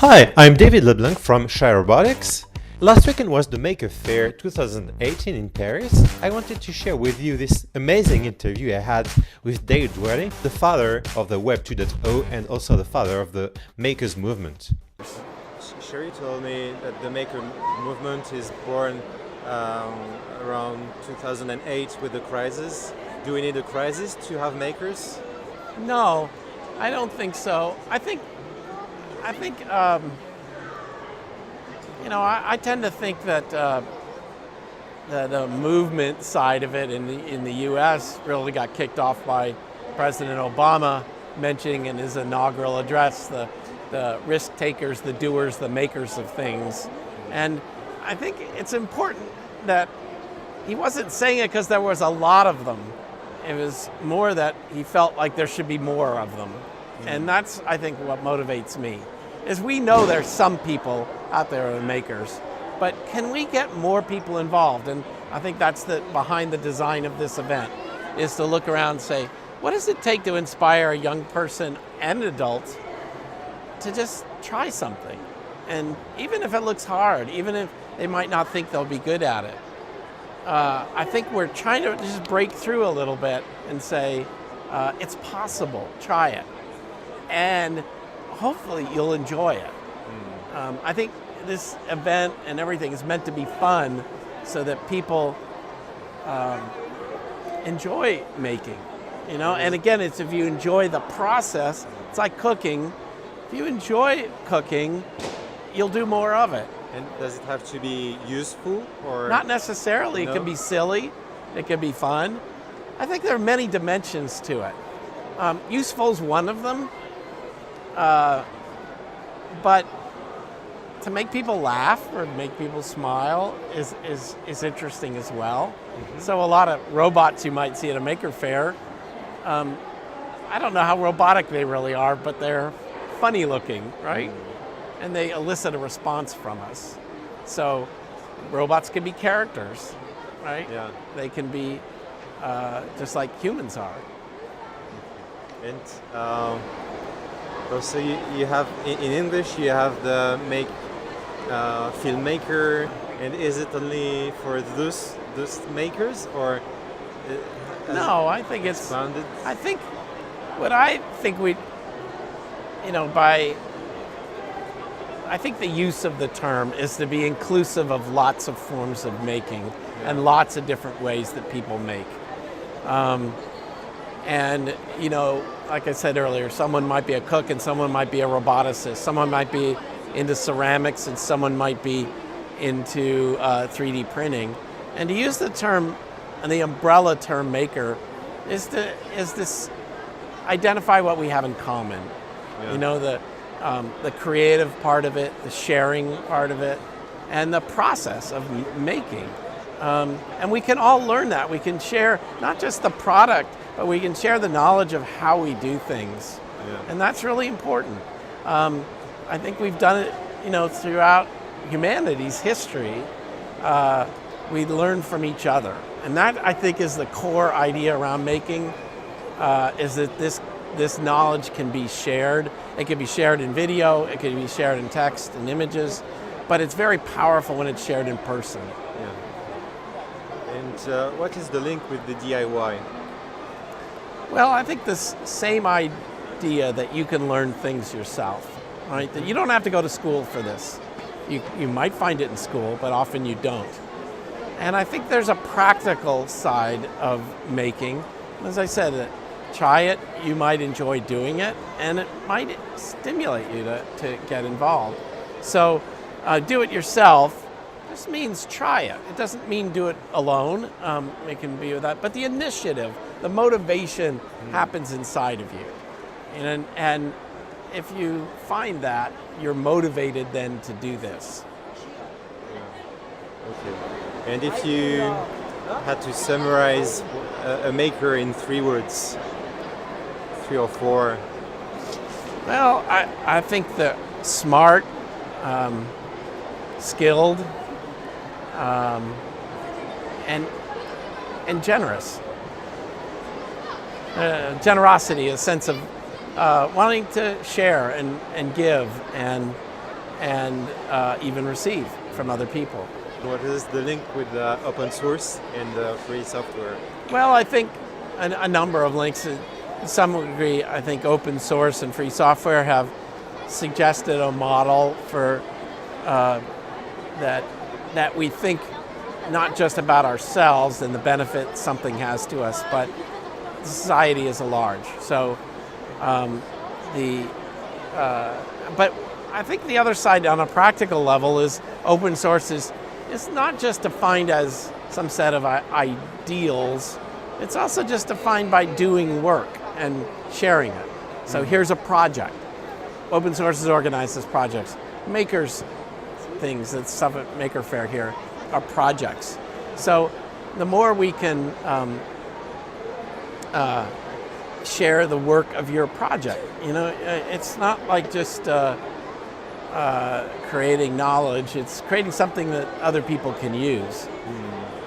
Hi, I'm David Leblanc from Shy Robotics. Last weekend was the Maker Faire 2018 in Paris. I wanted to share with you this amazing interview I had with Dale Dougherty, the father of the Web 2.0 and also the father of the Makers movement. Sherry told me that the Maker movement is born around 2008 with the crisis. Do we need a crisis to have makers? No, I don't think so. I think I tend to think that the movement side of it in the U.S. really got kicked off by President Obama mentioning in his inaugural address the risk takers, the doers, the makers of things. And I think it's important that he wasn't saying it because there was a lot of them. It was more that he felt like there should be more of them. And that's, I think, what motivates me, is we know there's some people out there who are makers, but can we get more people involved? And I think that's behind the design of this event, is to look around and say, what does it take to inspire a young person and adult to just try something? And even if it looks hard, even if they might not think they'll be good at it, I think we're trying to just break through a little bit and say, it's possible, try it. And hopefully you'll enjoy it. I think this event and everything is meant to be fun so that people enjoy making, and again, it's if you enjoy the process. It's like cooking. If you enjoy cooking, you'll do more of it. And does it have to be useful or? Not necessarily. No? It can be silly. It can be fun. I think there are many dimensions to it. Useful is one of them. But to make people laugh or make people smile is interesting as well. Mm-hmm. So a lot of robots you might see at a Maker Faire, I don't know how robotic they really are, but they're funny looking, right? Mm-hmm. And they elicit a response from us. So robots can be characters, right? Yeah. They can be just like humans are. And also you have, in English, you have the filmmaker, and is it only for those makers, or? No, I think it's expanded? I think what I think I think the use of the term is to be inclusive of lots of forms of making and lots of different ways that people make. And, like I said earlier, someone might be a cook and someone might be a roboticist. Someone might be into ceramics and someone might be into 3D printing. And to use the term, and the umbrella term maker, is this identify what we have in common. Yeah. The creative part of it, the sharing part of it, and the process of making. And we can all learn that. We can share not just the product, but we can share the knowledge of how we do things. Yeah. And that's really important. I think we've done it, throughout humanity's history. We learn from each other. And that, I think, is the core idea around making, is that this knowledge can be shared. It can be shared in video, it can be shared in text and images, but it's very powerful when it's shared in person. Yeah. And what is the link with the DIY? Well, I think this same idea that you can learn things yourself, right? That you don't have to go to school for this. You might find it in school, but often you don't. And I think there's a practical side of making. As I said, try it, you might enjoy doing it, and it might stimulate you to get involved. So do it yourself. This means try it. It doesn't mean do it alone. It can be with that. But the initiative, the motivation happens inside of you. And if you find that, you're motivated then to do this. Okay. And if you had to summarize a maker in 3 words, 3 or 4? Well, I think the smart, skilled, and generous. Generosity, a sense of wanting to share and give and and even receive from other people. What is the link with open source and free software? Well, I think a number of links. To some degree, I think open source and free software have suggested a model for that we think not just about ourselves and the benefit something has to us, but society as a large. So, but I think the other side on a practical level is open source is not just defined as some set of ideals. It's also just defined by doing work and sharing it. So here's a project. Open source is organized as projects. Makers things, that stuff at Maker Faire here, are projects. So the more we can share the work of your project, it's not like just creating knowledge, it's creating something that other people can use.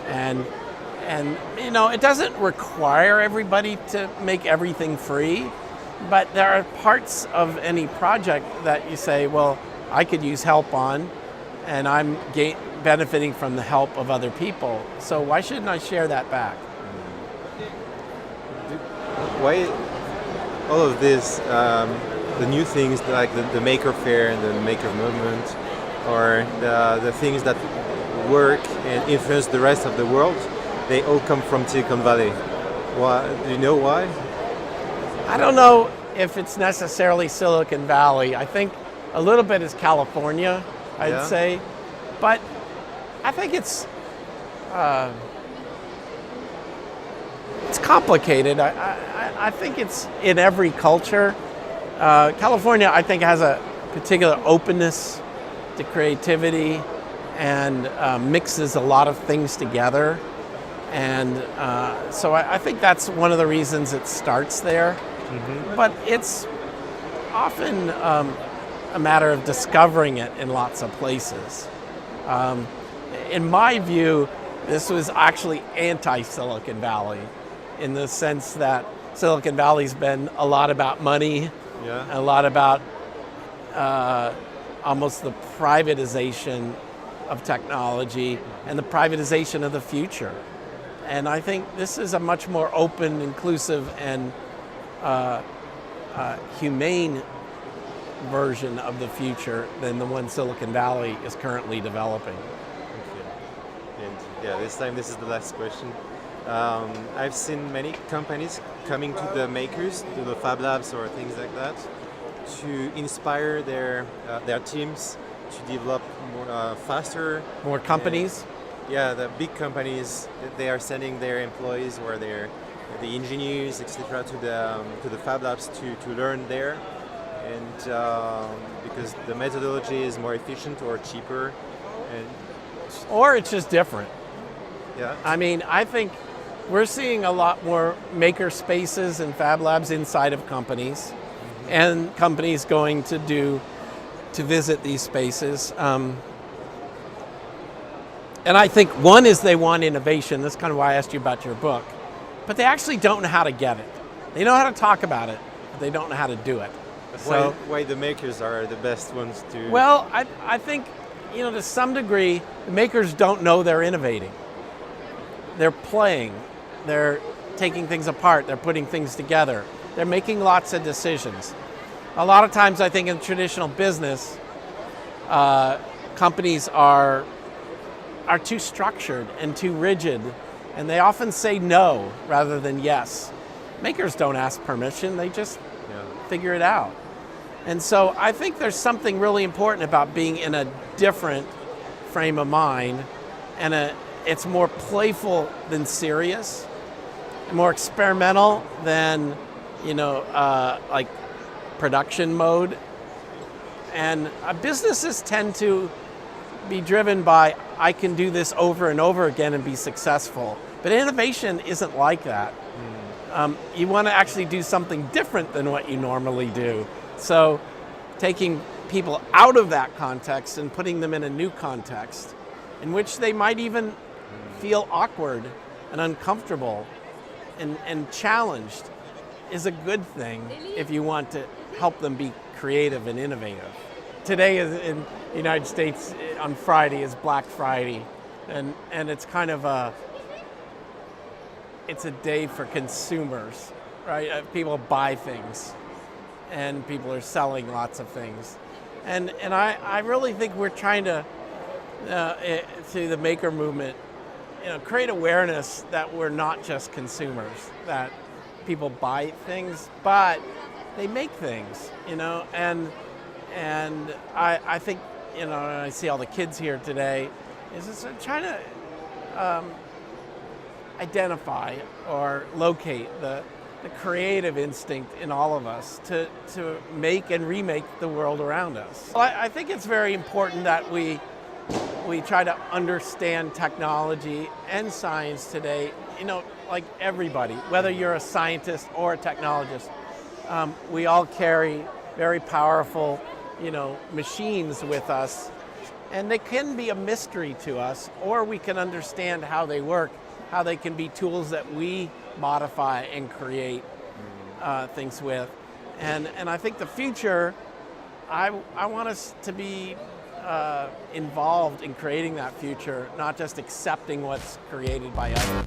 And it doesn't require everybody to make everything free, but there are parts of any project that you say, well, I could use help on, and I'm benefiting from the help of other people. So why shouldn't I share that back? Why all of this, the new things like the Maker Faire and the Maker Movement, or the things that work and influence the rest of the world, they all come from Silicon Valley. Why? Do you know why? I don't know if it's necessarily Silicon Valley. I think a little bit is California, I'd say. But I think it's complicated. I think it's in every culture. California, I think, has a particular openness to creativity and mixes a lot of things together. And so I think that's one of the reasons it starts there. Mm-hmm. But it's often a matter of discovering it in lots of places. In my view, this was actually anti-Silicon Valley, in the sense that Silicon Valley's been a lot about money, a lot about almost the privatization of technology and the privatization of the future. And I think this is a much more open, inclusive, and humane version of the future than the one Silicon Valley is currently developing. Okay. And this is the last question. I've seen many companies coming to the makers, to the Fab Labs or things like that, to inspire their teams to develop more faster. More companies? The big companies, they are sending their employees or the engineers, etc., to the Fab Labs to learn there, and because the methodology is more efficient or cheaper, or it's just different. Yeah. I mean, I think we're seeing a lot more maker spaces and Fab Labs inside of companies, and companies going to visit these spaces. And I think one is they want innovation. That's kind of why I asked you about your book. But they actually don't know how to get it. They know how to talk about it, but they don't know how to do it. So why the makers are the best ones to... Well, I think, to some degree, the makers don't know they're innovating. They're playing. They're taking things apart. They're putting things together. They're making lots of decisions. A lot of times, I think in traditional business, companies are too structured and too rigid, and they often say no rather than yes. Makers don't ask permission, they just figure it out. And so I think there's something really important about being in a different frame of mind, and it's more playful than serious, and more experimental than, like production mode. And businesses tend to be driven by, I can do this over and over again and be successful. But innovation isn't like that. You want to actually do something different than what you normally do. So taking people out of that context and putting them in a new context in which they might even feel awkward and uncomfortable and challenged is a good thing if you want to help them be creative and innovative. today is in the United States on Friday is Black Friday, and it's kind of it's a day for consumers, right? People buy things, and people are selling lots of things, and I really think we're trying to through the maker movement, create awareness that we're not just consumers, that people buy things, but they make things, and I think, I see all the kids here today, is just trying to identify or locate the creative instinct in all of us to make and remake the world around us. Well, I think it's very important that we try to understand technology and science today, like everybody, whether you're a scientist or a technologist. We all carry very powerful, machines with us, and they can be a mystery to us, or we can understand how they work, how they can be tools that we modify and create things with. And I think the future, I want us to be involved in creating that future, not just accepting what's created by others.